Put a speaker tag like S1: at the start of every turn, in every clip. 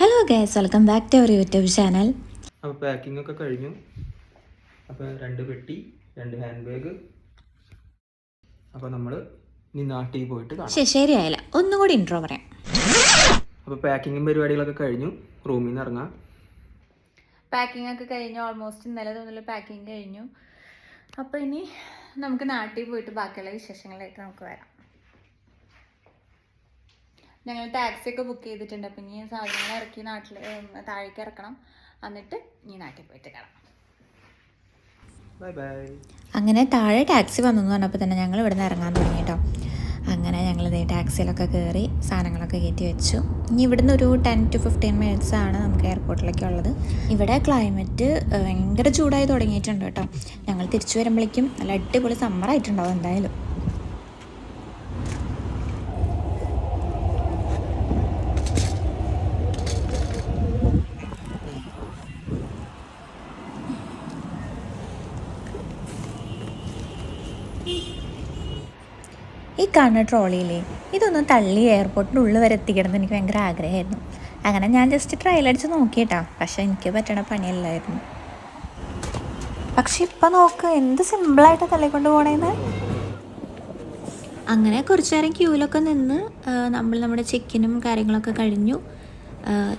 S1: Hello guys, welcome back to our YouTube channel.
S2: അപ്പോൾ packing ഒക്കെ കഴിഞ്ഞു. അപ്പോൾ 2 പെട്ടി 2 ഹാൻഡ് ബാഗ്. അപ്പോൾ നമ്മൾ ഇനി നാട്ടിൽ പോയിട്ട് കാണാം.
S1: ശരിയായില്ല, ഒന്നും കൂടി ഇൻട്രോ പറയാം.
S2: അപ്പോൾ പാക്കിങ്ങും പരിപാടികളൊക്കെ കഴിഞ്ഞു. റൂമിൽ നിന്ന് ഇറങ്ങാം.
S1: പാക്കിംഗ് ഒക്കെ കഴിഞ്ഞു. ഓൾമോസ്റ്റ് ഇന്നലെ തോന്നുന്നു പാക്കിംഗ് കഴിഞ്ഞു. അപ്പോൾ ഇനി നമുക്ക് നാട്ടിൽ പോയിട്ട് ബാക്കിയുള്ള വിശേഷങ്ങളായിട്ട് നമുക്ക് വരാം. ഞങ്ങൾ ടാക്സി ഒക്കെ ബുക്ക് ചെയ്തിട്ടുണ്ട്. അപ്പം ഇനി സാധനങ്ങൾ ഇറക്കി നാട്ടിൽ താഴേക്ക് ഇറക്കണം. എന്നിട്ട് ഇനി നാട്ടിൽ പോയിട്ട് കാണാം. അങ്ങനെ താഴെ ടാക്സി വന്നു എന്ന് പറഞ്ഞപ്പോൾ തന്നെ ഞങ്ങൾ ഇവിടെ നിന്ന് ഇറങ്ങാൻ തുടങ്ങി കേട്ടോ. അങ്ങനെ ഞങ്ങൾ ടാക്സിയിലൊക്കെ കയറി സാധനങ്ങളൊക്കെ കയറ്റി വെച്ചു. ഇനി ഇവിടുന്ന് ഒരു 10 to 15 മിനിറ്റ്സ് ആണ് നമുക്ക് എയർപോർട്ടിലേക്ക് ഉള്ളത്. ഇവിടെ ക്ലൈമറ്റ് ഭയങ്കര ചൂടായി തുടങ്ങിയിട്ടുണ്ട് കേട്ടോ. ഞങ്ങൾ തിരിച്ചു വരുമ്പോഴേക്കും നല്ല അടിപൊളി സമ്മറായിട്ടുണ്ടാവും എന്തായാലും. ഈ കാണുന്ന ട്രോളിയില്ലേ, ഇതൊന്നും തള്ളി എയർപോർട്ടിനുള്ളിൽ വരെ എത്തിക്കണം എനിക്ക് ഭയങ്കര ആഗ്രഹമായിരുന്നു. അങ്ങനെ ഞാൻ ജസ്റ്റ് ട്രയൽ അടിച്ച് നോക്കിയിട്ടാ. പക്ഷെ എനിക്ക് പറ്റണ പണിയല്ലായിരുന്നു. പക്ഷെ ഇപ്പം നോക്ക്, എന്ത് സിമ്പിളായിട്ട് തള്ളിക്കൊണ്ട് പോകണേന്ന്. അങ്ങനെ കുറച്ച് നേരം ക്യൂവിലൊക്കെ നിന്ന് നമ്മുടെ ചെക്കിനും കാര്യങ്ങളൊക്കെ കഴിഞ്ഞു.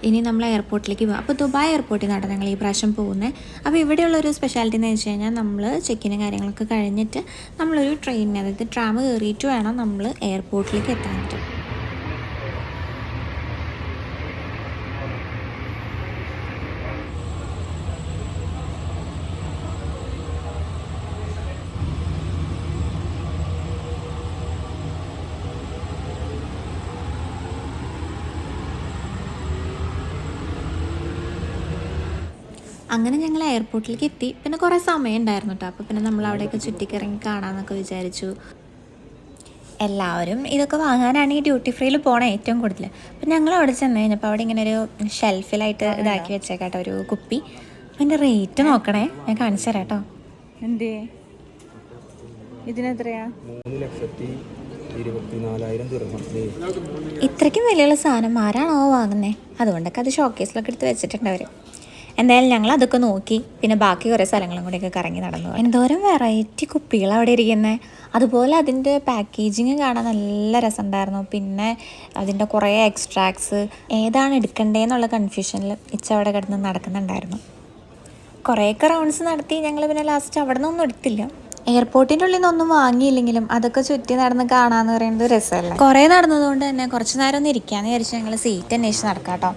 S1: ഇനി നമ്മൾ എയർപോർട്ടിലേക്ക് പോകാം. അപ്പോൾ ദുബായ് എയർപോർട്ടിൽ നിന്നാണ് ഞങ്ങൾ ഈ പ്രാവശ്യം പോകുന്നത്. അപ്പോൾ ഇവിടെയുള്ളൊരു സ്പെഷ്യാലിറ്റി എന്ന് വെച്ച് കഴിഞ്ഞാൽ നമ്മൾ ചെക്കിനും കാര്യങ്ങളൊക്കെ കഴിഞ്ഞിട്ട് നമ്മളൊരു ട്രെയിനിന്, അതായത് ട്രാം കയറിയിട്ട് വേണം നമ്മൾ എയർപോർട്ടിലേക്ക് എത്താനായിട്ട്. അങ്ങനെ ഞങ്ങൾ എയർപോർട്ടിലേക്ക് എത്തി. പിന്നെ കുറേ സമയം ഉണ്ടായിരുന്നു കേട്ടോ. അപ്പോൾ പിന്നെ നമ്മൾ അവിടെയൊക്കെ ചുറ്റിക്കിറങ്ങി കാണാമെന്നൊക്കെ വിചാരിച്ചു. എല്ലാവരും ഇതൊക്കെ വാങ്ങാനാണ് ഈ ഡ്യൂട്ടി ഫ്രീയിൽ പോകണേ ഏറ്റവും കൂടുതൽ. അപ്പം ഞങ്ങൾ അവിടെ ചെന്ന് കഴിഞ്ഞപ്പോൾ അവിടെ ഇങ്ങനെ ഒരു ഷെൽഫിലായിട്ട് ഇതാക്കി വെച്ചേക്കാട്ടോ ഒരു കുപ്പി. അതിൻ്റെ റേറ്റ് നോക്കണേ, ഞാൻ കാണിച്ചു തരാം കേട്ടോ. എന്തേ ഇതിനെത്രയാ?
S2: 3,24,000 ദിർഹം.
S1: ഇത്രയ്ക്കും വിലയുള്ള സാധനം ആരാണോ വാങ്ങുന്നത്? അതുകൊണ്ടൊക്കെ അത് ഷോക്കേസിലൊക്കെ എടുത്ത് വെച്ചിട്ടുണ്ട് അവർ. എന്തായാലും ഞങ്ങൾ അതൊക്കെ നോക്കി. പിന്നെ ബാക്കി കുറേ സ്ഥലങ്ങളും കൂടെയൊക്കെ കറങ്ങി നടന്നു. എന്തോരം വെറൈറ്റി കുപ്പികൾ അവിടെ ഇരിക്കുന്നത്. അതുപോലെ അതിൻ്റെ പാക്കേജിങ് കാണാൻ നല്ല രസമുണ്ടായിരുന്നു. പിന്നെ അതിൻ്റെ കുറേ എക്സ്ട്രാക്ട്സ് ഏതാണ് എടുക്കേണ്ടതെന്നുള്ള കൺഫ്യൂഷനിൽ അവിടെ കിടന്ന് നടക്കുന്നുണ്ടായിരുന്നു. കുറേയൊക്കെ റൗണ്ട്സ് നടത്തി ഞങ്ങൾ പിന്നെ ലാസ്റ്റ് അവിടെ നിന്നൊന്നും എടുത്തില്ല. എയർപോർട്ടിൻ്റെ ഉള്ളിൽ നിന്നൊന്നും വാങ്ങിയില്ലെങ്കിലും അതൊക്കെ ചുറ്റി നടന്ന് കാണാമെന്ന് പറയുന്നത് രസമല്ലേ. കുറേ നടന്നതുകൊണ്ട് തന്നെ കുറച്ച് നേരം ഒന്ന് ഇരിക്കാമെന്ന് വിചാരിച്ച് ഞങ്ങൾ സീറ്റ് അന്വേഷിച്ച് നടക്കാം കേട്ടോ.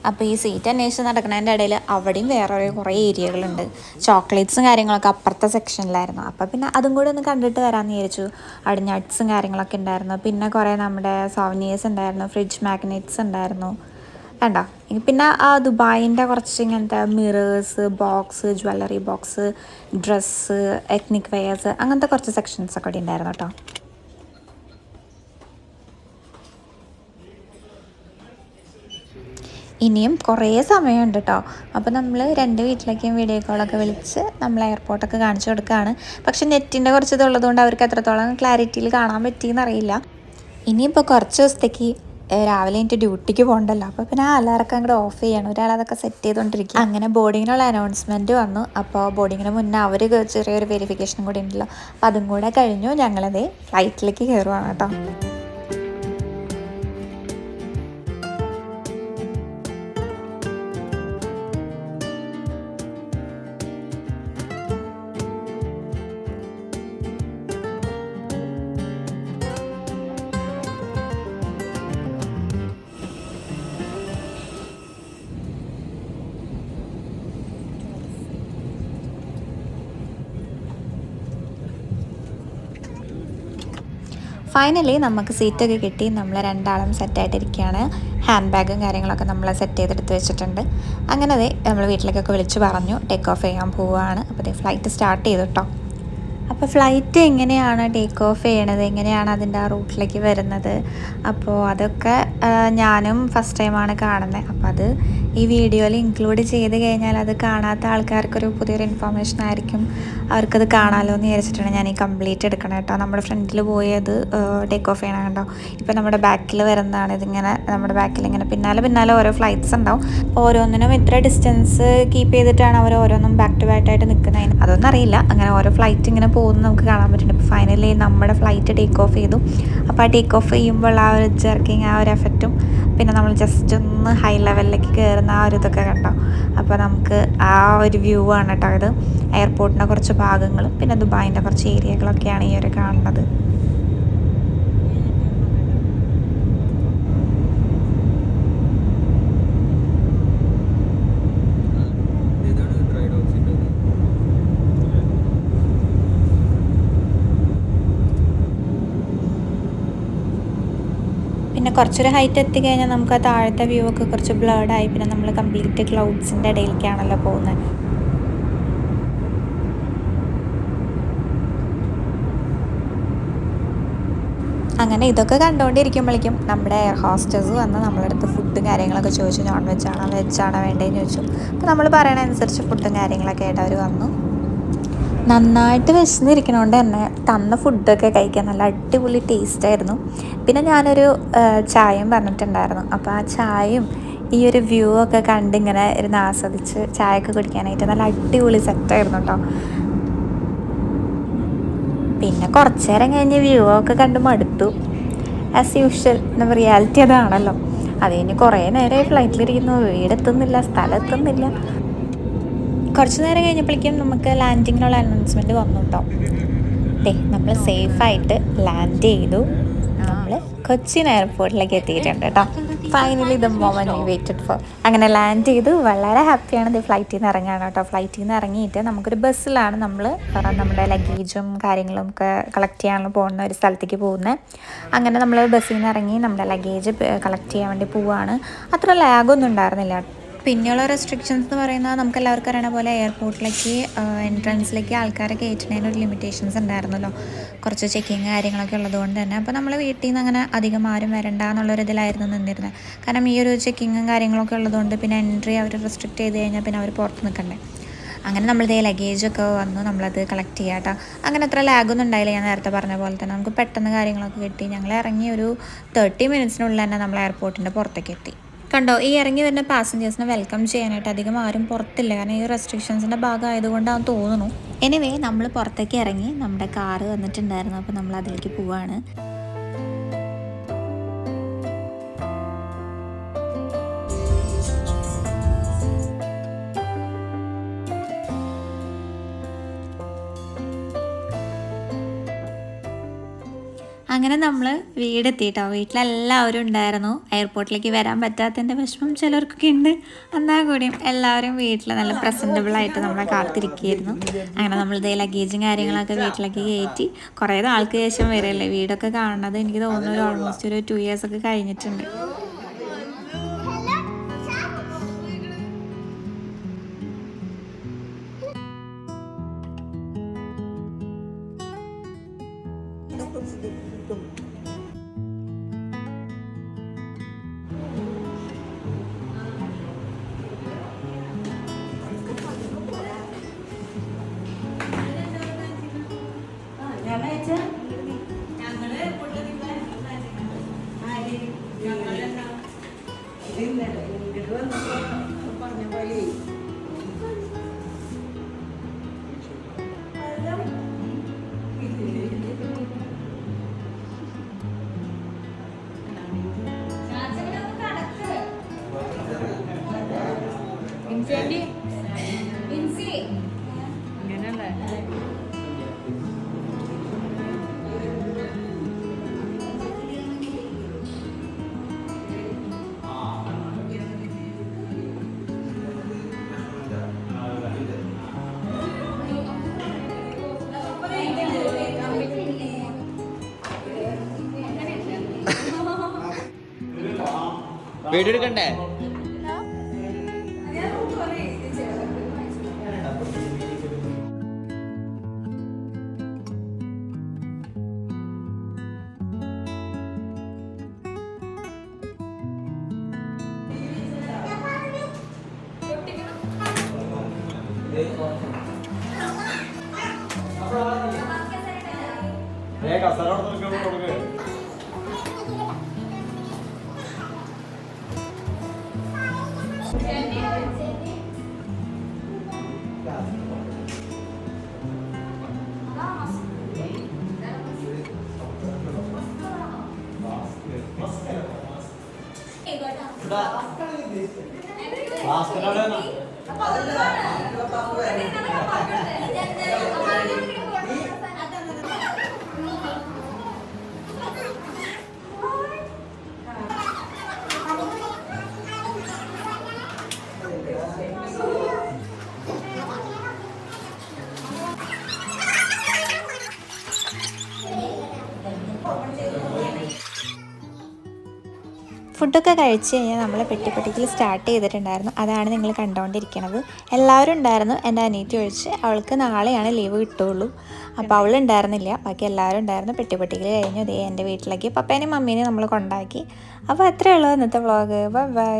S1: അപ്പോൾ ഈ സീറ്റ് അന്വേഷിച്ച് നടക്കുന്നതിൻ്റെ ഇടയിൽ അവിടെയും വേറെ കുറേ ഏരിയകളുണ്ട്. ചോക്ലേറ്റ്സും കാര്യങ്ങളൊക്കെ അപ്പുറത്തെ സെക്ഷനിലായിരുന്നു. അപ്പോൾ പിന്നെ അതും കൂടി ഒന്ന് കണ്ടിട്ട് വരാമെന്ന് വിചാരിച്ചു. അവിടെ നട്ട്സും കാര്യങ്ങളൊക്കെ ഉണ്ടായിരുന്നു. പിന്നെ കുറേ നമ്മുടെ സോവനിയേഴ്സ് ഉണ്ടായിരുന്നു, ഫ്രിഡ്ജ് മാഗ്നറ്റ്സ് ഉണ്ടായിരുന്നു. വേണ്ട പിന്നെ ആ ദുബായിൻ്റെ കുറച്ച് ഇങ്ങനത്തെ mirrors, box, jewellery box, dress, ethnic wears, അങ്ങനത്തെ കുറച്ച് സെക്ഷൻസ് ഒക്കെ ഇവിടെ ഉണ്ടായിരുന്നു കേട്ടോ. ഇനിയും കുറേ സമയമുണ്ട് കേട്ടോ. അപ്പോൾ നമ്മൾ 2 വീട്ടിലേക്കും വീഡിയോ കോളൊക്കെ വിളിച്ച് നമ്മൾ എയർപോർട്ടൊക്കെ കാണിച്ചു കൊടുക്കുകയാണ്. പക്ഷെ നെറ്റിൻ്റെ കുറച്ച് ഇതുള്ളതുകൊണ്ട് അവർക്ക് എത്രത്തോളം ക്ലാരിറ്റിയിൽ കാണാൻ പറ്റിയെന്നറിയില്ല. ഇനിയിപ്പോൾ കുറച്ച് ദിവസത്തേക്ക് രാവിലെ എനിക്ക് ഡ്യൂട്ടിക്ക് പോകണ്ടല്ലോ. അപ്പോൾ പിന്നെ ആ അലാറൊക്കെ അങ്ങോട്ട് ഓഫ് ചെയ്യണം. ഒരാളതൊക്കെ സെറ്റ് ചെയ്തുകൊണ്ടിരിക്കും. അങ്ങനെ ബോർഡിങ്ങിനുള്ള അനൗൺസ്മെൻറ്റ് വന്നു. അപ്പോൾ ബോർഡിങ്ങിന് മുന്നേ അവർ ചെറിയൊരു വെരിഫിക്കേഷനും കൂടി ഉണ്ടല്ലോ. അപ്പോൾ അതും കൂടെ കഴിഞ്ഞു. ഞങ്ങളത് ഫ്ലൈറ്റിലേക്ക് കയറുവാണ് കേട്ടോ. ഫൈനലി നമുക്ക് സീറ്റൊക്കെ കിട്ടി. നമ്മൾ 2 ആളും സെറ്റായിട്ടിരിക്കുകയാണ്. ഹാൻഡ് ബാഗും കാര്യങ്ങളൊക്കെ നമ്മൾ സെറ്റ് ചെയ്തെടുത്ത് വെച്ചിട്ടുണ്ട്. അങ്ങനെ നമ്മൾ വീട്ടിലേക്കൊക്കെ വിളിച്ച് പറഞ്ഞു ടേക്ക് ഓഫ് ചെയ്യാൻ പോവുകയാണ്. അപ്പോൾ ഫ്ലൈറ്റ് സ്റ്റാർട്ട് ചെയ്തു കേട്ടോ. അപ്പോൾ ഫ്ലൈറ്റ് എങ്ങനെയാണ് ടേക്ക് ഓഫ് ചെയ്യണത്, എങ്ങനെയാണ് അതിൻ്റെ ആ റൂട്ടിലേക്ക് വരുന്നത്, അപ്പോൾ അതൊക്കെ ഞാനും ഫസ്റ്റ് ടൈമാണ് കാണുന്നത്. അപ്പോൾ അത് ഈ വീഡിയോയിൽ ഇൻക്ലൂഡ് ചെയ്ത് കഴിഞ്ഞാൽ അത് കാണാത്ത ആൾക്കാർക്കൊരു പുതിയൊരു ഇൻഫോർമേഷൻ ആയിരിക്കും, അവർക്കത് കാണാമല്ലോ എന്ന് വിചാരിച്ചിട്ടാണ് ഞാൻ ഈ കംപ്ലീറ്റ് എടുക്കണം കേട്ടോ. നമ്മുടെ ഫ്രണ്ടിൽ പോയത് ടേക്ക് ഓഫ് ചെയ്യണം കണ്ടോ. ഇപ്പോൾ നമ്മുടെ ബാക്കിൽ വരുന്നതാണ് ഇതിങ്ങനെ, നമ്മുടെ ബാക്കിൽ ഇങ്ങനെ പിന്നാലെ ഓരോ ഫ്ലൈറ്റ്സ് ഉണ്ടാവും. ഓരോന്നിനും ഇത്ര ഡിസ്റ്റൻസ് കീപ്പ് ചെയ്തിട്ടാണ് അവർ ഓരോന്നും ബാക്ക് ടു ബാക്ക് ആയിട്ട് നിൽക്കുന്നതിന് അതൊന്നും അറിയില്ല. അങ്ങനെ ഓരോ ഫ്ലൈറ്റ് ഇങ്ങനെ പോകുന്നത് നമുക്ക് കാണാൻ പറ്റുന്നുണ്ട്. ഇപ്പോൾ ഫൈനലി നമ്മുടെ ഫ്ലൈറ്റ് ടേക്ക് ഓഫ് ചെയ്തു. അപ്പോൾ ആ ടേക്ക് ഓഫ് ചെയ്യുമ്പോൾ ആ ഒരു ജെർക്കിങ്, ആ ഒരു എഫക്റ്റും പിന്നെ നമ്മൾ ജസ്റ്റ് ഒന്ന് ഹൈ ലെവലിലേക്ക് കയറുന്ന ആ ഒരു ഇതൊക്കെ കണ്ടോ. അപ്പോൾ നമുക്ക് ആ ഒരു വ്യൂ ആണ് കേട്ടോ ഇത്. എയർപോർട്ടിൻ്റെ കുറച്ച് ഭാഗങ്ങളും പിന്നെ ദുബായിൻ്റെ കുറച്ച് ഏരിയകളൊക്കെയാണ് ഈ ഒരു കാണുന്നത്. പിന്നെ കുറച്ചൊരു ഹൈറ്റ് എത്തിക്കഴിഞ്ഞാൽ നമുക്ക് ആ താഴത്തെ വ്യൂ ഒക്കെ കുറച്ച് ബ്ലേഡായി. പിന്നെ നമ്മൾ കംപ്ലീറ്റ് ക്ലൗഡ്സിൻ്റെ ഇടയിലേക്കാണല്ലോ പോകുന്നത്. അങ്ങനെ ഇതൊക്കെ കണ്ടുകൊണ്ടിരിക്കുമ്പോഴേക്കും നമ്മുടെ എയർ ഹോസ്റ്റസ് വന്ന് നമ്മുടെ അടുത്ത് ഫുഡും കാര്യങ്ങളൊക്കെ ചോദിച്ചു. നോൺ വെജാണോ വെജാണോ വേണ്ടതെന്ന് ചോദിച്ചു. അപ്പോൾ നമ്മൾ പറയണതനുസരിച്ച് ഫുഡും കാര്യങ്ങളൊക്കെ ആയിട്ട് അവർ വന്നു. നന്നായിട്ട് വിശന്നിരിക്കണോണ്ട് തന്നെ തന്ന ഫുഡൊക്കെ കഴിക്കാൻ നല്ല അടിപൊളി ടേസ്റ്റായിരുന്നു. പിന്നെ ഞാനൊരു ചായയും പറഞ്ഞിട്ടുണ്ടായിരുന്നു. അപ്പോൾ ആ ചായയും ഈ ഒരു വ്യൂ ഒക്കെ കണ്ടിങ്ങനെ ഇരുന്ന് ആസ്വദിച്ച് ചായയൊക്കെ കുടിക്കാനായിട്ട് നല്ല അടിപൊളി സെറ്റായിരുന്നു കേട്ടോ. പിന്നെ കുറച്ച് നേരം കഴിഞ്ഞ് വ്യൂ ഒക്കെ കണ്ട് മടുത്തു. ആസ് യൂഷ്വൽ നമ്മൾ റിയാലിറ്റി അതാണല്ലോ. അത് കഴിഞ്ഞ് കുറേ നേരമായി ഫ്ലൈറ്റിലിരിക്കുന്നു, വീടെത്തുന്നില്ല, സ്ഥലം എത്തുന്നില്ല. കുറച്ച് നേരം കഴിഞ്ഞപ്പോഴേക്കും നമുക്ക് ലാൻഡിങ്ങിനുള്ള അനൗൺസ്മെൻറ്റ് വന്നു കേട്ടോ. നമ്മൾ സേഫായിട്ട് ലാൻഡ് ചെയ്തു. നമ്മൾ കൊച്ചിൻ എയർപോർട്ടിലേക്ക് എത്തിയിട്ടുണ്ട് കേട്ടോ. Finally the moment V waited for. അങ്ങനെ ലാൻഡ് ചെയ്തു. വളരെ ഹാപ്പിയാണ്. ഇത് ഫ്ലൈറ്റിൽ നിന്ന് ഇറങ്ങുകയാണ് കേട്ടോ. ഫ്ലൈറ്റിൽ നിന്ന് ഇറങ്ങിയിട്ട് നമുക്കൊരു ബസ്സിലാണ് നമ്മൾ നമ്മുടെ ലഗേജും കാര്യങ്ങളും ഒക്കെ കളക്ട് ചെയ്യാനുള്ള പോകുന്ന ഒരു സ്ഥലത്തേക്ക് പോകുന്നത്. അങ്ങനെ നമ്മൾ ബസ്സിൽ നിന്ന് ഇറങ്ങി നമ്മുടെ ലഗേജ് കളക്ട് ചെയ്യാൻ വേണ്ടി പോവുകയാണ്. അത്ര ലാഗൊന്നും ഉണ്ടായിരുന്നില്ല. പിന്നെയുള്ള റെസ്ട്രിക്ഷൻസ് എന്ന് പറയുന്നത് നമുക്ക് എല്ലാവർക്കും അറിയണ പോലെ എയർപോർട്ടിലേക്ക് എൻട്രൻസിലേക്ക് ആൾക്കാരെ കയറ്റുന്നതിന് ഒരു ലിമിറ്റേഷൻസ് ഉണ്ടായിരുന്നല്ലോ. കുറച്ച് ചെക്കിങ് കാര്യങ്ങളൊക്കെ ഉള്ളതുകൊണ്ട് തന്നെ. അപ്പോൾ നമ്മൾ വീട്ടിൽ നിന്ന് അങ്ങനെ അധികം ആരും വരണ്ട എന്നുള്ളൊരിതിലായിരുന്നു നിന്നിരുന്നത്. കാരണം ഈ ഒരു ചെക്കിങ്ങും കാര്യങ്ങളൊക്കെ ഉള്ളതുകൊണ്ട് പിന്നെ എൻട്രി അവർ റെസ്ട്രിക്റ്റ് ചെയ്ത് കഴിഞ്ഞാൽ പിന്നെ അവർ പുറത്ത് നിൽക്കണ്ടേ. അങ്ങനെ നമ്മളിതേ ലഗേജൊക്കെ വന്നു, നമ്മളത് കളക്ട് ചെയ്യാം കേട്ടോ. അങ്ങനെ അത്ര ലാഗൊന്നും ഉണ്ടായില്ല. ഞാൻ നേരത്തെ പറഞ്ഞ പോലെ തന്നെ നമുക്ക് പെട്ടെന്ന് കാര്യങ്ങളൊക്കെ കിട്ടി. ഞങ്ങൾ ഇറങ്ങി ഒരു 30 മിനിറ്റ്സിനുള്ളിൽ തന്നെ നമ്മൾ എയർപോർട്ടിൻ്റെ പുറത്തേക്ക് എത്തി. കണ്ടോ, ഈ ഇറങ്ങി വരുന്ന പാസഞ്ചേഴ്സിനെ വെൽക്കം ചെയ്യാനായിട്ട് അധികം ആരും പുറത്തില്ല. കാരണം ഈ റെസ്ട്രിക്ഷൻസിൻ്റെ ഭാഗമായതുകൊണ്ടാണെന്ന് തോന്നുന്നു. എനിവേ നമ്മൾ പുറത്തേക്ക് ഇറങ്ങി, നമ്മുടെ കാറ് വന്നിട്ടുണ്ടായിരുന്നു. അപ്പോൾ നമ്മൾ അതിലേക്ക് പോവാണ്. അങ്ങനെ നമ്മൾ വീടെത്തിയിട്ടോ. വീട്ടിലെല്ലാവരും ഉണ്ടായിരുന്നു. എയർപോർട്ടിലേക്ക് വരാൻ പറ്റാത്തതിൻ്റെ വിഷമം ചിലർക്കൊക്കെ ഉണ്ട്. എന്നാൽ കൂടിയും എല്ലാവരും വീട്ടിൽ നല്ല പ്രസൻറ്റബിളായിട്ട് നമ്മളെ കാത്തിരിക്കുകയായിരുന്നു. അങ്ങനെ നമ്മളിതേ ലഗേജും കാര്യങ്ങളൊക്കെ വീട്ടിലേക്ക് കയറ്റി. കുറേ നാൾക്ക് ശേഷം വരല്ലേ വീടൊക്കെ കാണുന്നത്. എനിക്ക് തോന്നുന്നു ഓൾമോസ്റ്റ് ഒരു 2 years ഒക്കെ കഴിഞ്ഞിട്ടുണ്ട്.
S2: വീഡിയോ എടുക്കണ്ടേ?
S1: ഫുഡൊക്കെ കഴിച്ച് കഴിഞ്ഞാൽ നമ്മൾ പെട്ടിപ്പെട്ടിക്കൽ സ്റ്റാർട്ട് ചെയ്തിട്ടുണ്ടായിരുന്നു. അതാണ് നിങ്ങൾ കണ്ടുകൊണ്ടിരിക്കുന്നത്. എല്ലാവരും ഉണ്ടായിരുന്നു, എൻ്റെ അനിയത്തി ഒഴിച്ച്. അവൾക്ക് നാളെയാണ് ലീവ് കിട്ടുള്ളൂ. അപ്പോൾ അവളുണ്ടായിരുന്നില്ല, ബാക്കി എല്ലാവരും ഉണ്ടായിരുന്നു. പെട്ടിപ്പെട്ടിക്കൽ കഴിഞ്ഞു ദേ എൻ്റെ വീട്ടിലേക്ക് പപ്പേനെയും മമ്മീനെയും നമ്മൾ കൊണ്ടാക്കി. അപ്പോൾ അത്രയേ ഉള്ളൂ ഇന്നത്തെ വ്ളോഗ്. Bye bye.